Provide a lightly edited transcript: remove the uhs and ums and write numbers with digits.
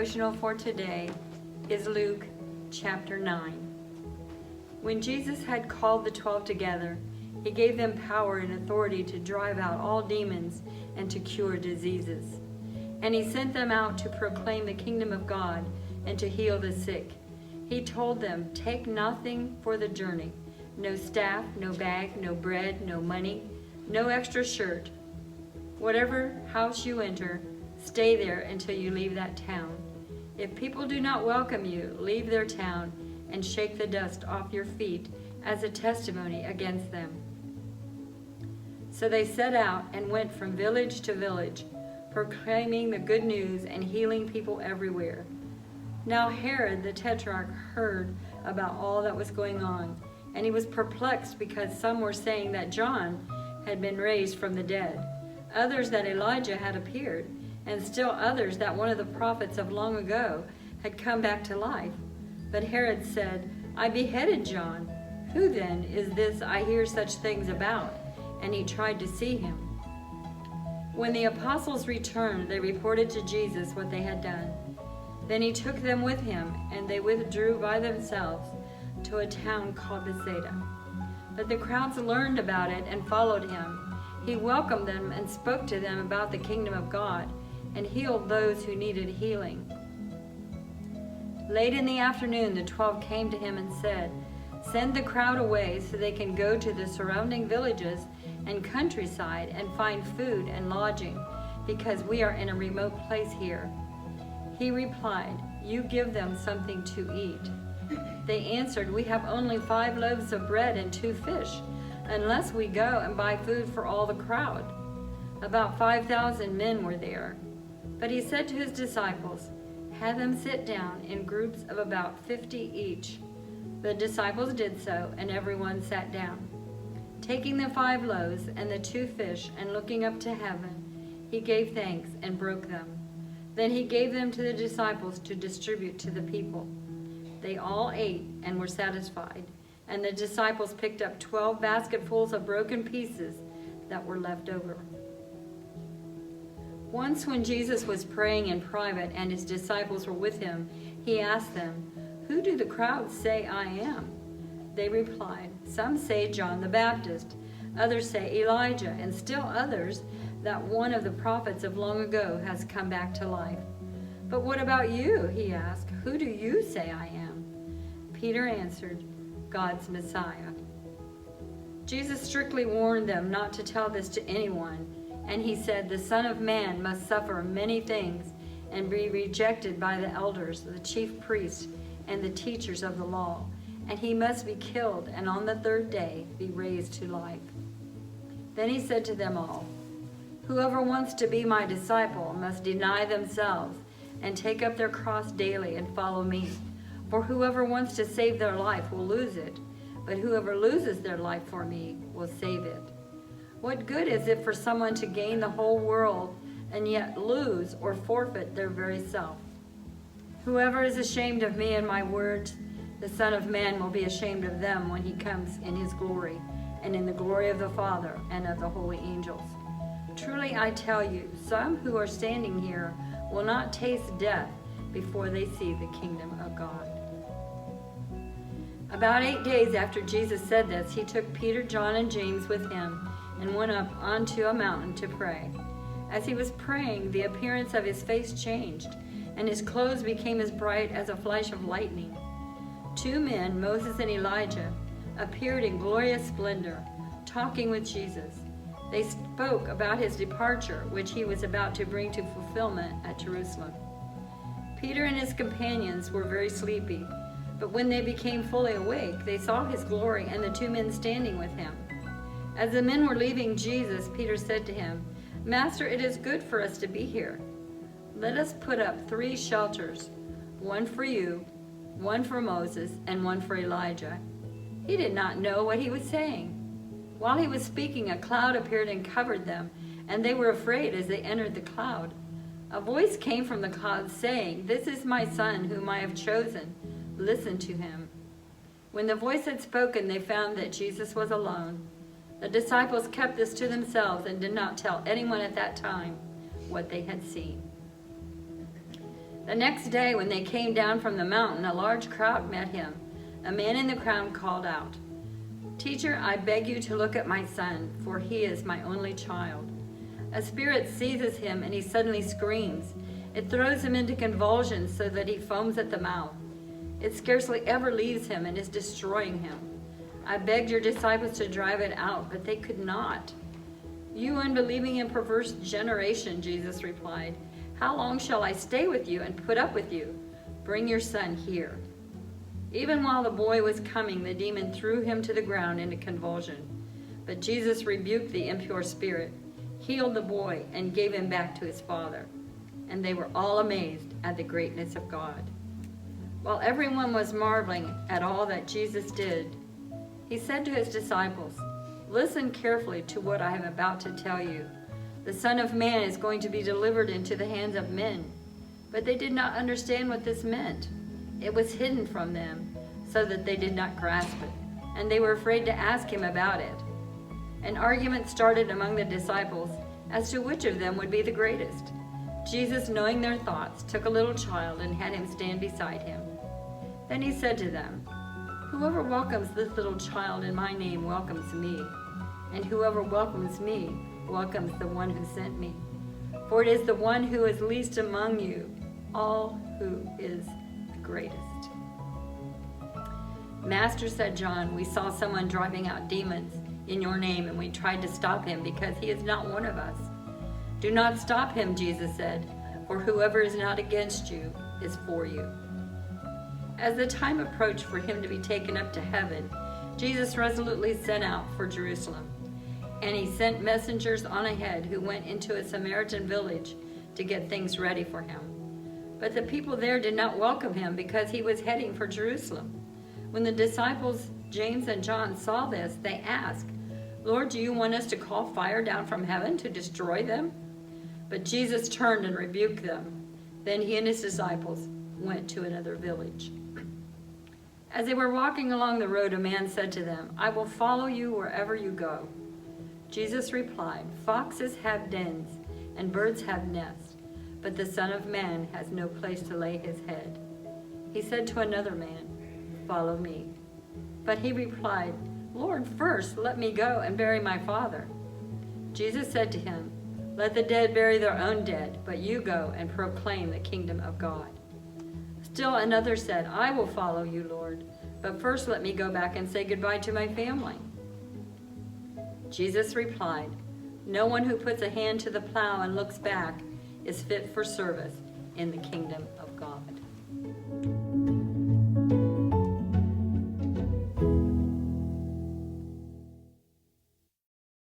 devotional for today is Luke chapter 9. When Jesus had called the 12 together, he gave them power and authority to drive out all demons and to cure diseases. And he sent them out to proclaim the kingdom of God and to heal the sick. He told them, "Take nothing for the journey, no staff, no bag, no bread, no money, no extra shirt. Whatever house you enter, stay there until you leave that town. If people do not welcome you, leave their town and shake the dust off your feet as a testimony against them." So they set out and went from village to village, proclaiming the good news and healing people everywhere. Now Herod the Tetrarch heard about all that was going on, and he was perplexed because some were saying that John had been raised from the dead, others that Elijah had appeared, and still others that one of the prophets of long ago had come back to life. But Herod said, "I beheaded John. Who then is this I hear such things about?" And he tried to see him. When the apostles returned, they reported to Jesus what they had done. Then he took them with him, and they withdrew by themselves to a town called Bethsaida. But the crowds learned about it and followed him. He welcomed them and spoke to them about the kingdom of God, and healed those who needed healing. Late in the afternoon, the 12 came to him and said, "Send the crowd away so they can go to the surrounding villages and countryside and find food and lodging, because we are in a remote place here." He replied, "You give them something to eat." They answered, "We have only 5 loaves of bread and 2 fish, unless we go and buy food for all the crowd." About 5,000 men were there. But he said to his disciples, "Have them sit down in groups of about 50 each." The disciples did so, and everyone sat down. Taking the 5 loaves and the 2 fish, and looking up to heaven, he gave thanks and broke them. Then he gave them to the disciples to distribute to the people. They all ate and were satisfied, and the disciples picked up 12 basketfuls of broken pieces that were left over. Once when Jesus was praying in private and his disciples were with him, he asked them, "Who do the crowds say I am?" They replied, "Some say John the Baptist, others say Elijah, and still others that one of the prophets of long ago has come back to life." "But what about you?" he asked. "Who do you say I am?" Peter answered, "God's Messiah." Jesus strictly warned them not to tell this to anyone, and he said, "The Son of Man must suffer many things and be rejected by the elders, the chief priests, and the teachers of the law, and he must be killed, and on the 3rd day be raised to life." Then he said to them all, "Whoever wants to be my disciple must deny themselves and take up their cross daily and follow me. For whoever wants to save their life will lose it, but whoever loses their life for me will save it. What good is it for someone to gain the whole world and yet lose or forfeit their very self? Whoever is ashamed of me and my words, the Son of Man will be ashamed of them when he comes in his glory, and in the glory of the Father and of the holy angels. Truly I tell you, some who are standing here will not taste death before they see the kingdom of God." About 8 days after Jesus said this, he took Peter, John, and James with him and went up onto a mountain to pray. As he was praying, the appearance of his face changed, and his clothes became as bright as a flash of lightning. 2 men, Moses and Elijah, appeared in glorious splendor, talking with Jesus. They spoke about his departure, which he was about to bring to fulfillment at Jerusalem. Peter and his companions were very sleepy, but when they became fully awake, they saw his glory and the 2 men standing with him. As the men were leaving Jesus, Peter said to him, "Master, it is good for us to be here. Let us put up 3 shelters, one for you, one for Moses, and one for Elijah." He did not know what he was saying. While he was speaking, a cloud appeared and covered them, and they were afraid as they entered the cloud. A voice came from the cloud saying, "This is my son whom I have chosen. Listen to him." When the voice had spoken, they found that Jesus was alone. The disciples kept this to themselves and did not tell anyone at that time what they had seen. The next day, when they came down from the mountain, a large crowd met him. A man in the crowd called out, "Teacher, I beg you to look at my son, for he is my only child. A spirit seizes him and he suddenly screams. It throws him into convulsions so that he foams at the mouth. It scarcely ever leaves him and is destroying him. I begged your disciples to drive it out, but they could not." "You unbelieving and perverse generation," Jesus replied, "how long shall I stay with you and put up with you? Bring your son here." Even while the boy was coming, the demon threw him to the ground in a convulsion. But Jesus rebuked the impure spirit, healed the boy, and gave him back to his father. And they were all amazed at the greatness of God. While everyone was marveling at all that Jesus did, he said to his disciples, "Listen carefully to what I am about to tell you. The Son of Man is going to be delivered into the hands of men." But they did not understand what this meant. It was hidden from them, so that they did not grasp it, and they were afraid to ask him about it. An argument started among the disciples as to which of them would be the greatest. Jesus, knowing their thoughts, took a little child and had him stand beside him. Then he said to them, "Whoever welcomes this little child in my name welcomes me, and whoever welcomes me welcomes the one who sent me. For it is the one who is least among you all who is the greatest." "Master," said John, "we saw someone driving out demons in your name, and we tried to stop him because he is not one of us." "Do not stop him," Jesus said, "for whoever is not against you is for you." As the time approached for him to be taken up to heaven, Jesus resolutely set out for Jerusalem. And he sent messengers on ahead who went into a Samaritan village to get things ready for him. But the people there did not welcome him because he was heading for Jerusalem. When the disciples James and John saw this, they asked, "Lord, do you want us to call fire down from heaven to destroy them?" But Jesus turned and rebuked them. Then he and his disciples went to another village. As they were walking along the road, a man said to them, "I will follow you wherever you go." Jesus replied, "Foxes have dens and birds have nests, but the Son of Man has no place to lay his head." He said to another man, "Follow me." But he replied, "Lord, first let me go and bury my father." Jesus said to him, "Let the dead bury their own dead, but you go and proclaim the kingdom of God." Still another said, "I will follow you, Lord, but first let me go back and say goodbye to my family." Jesus replied, "No one who puts a hand to the plow and looks back is fit for service in the kingdom of God."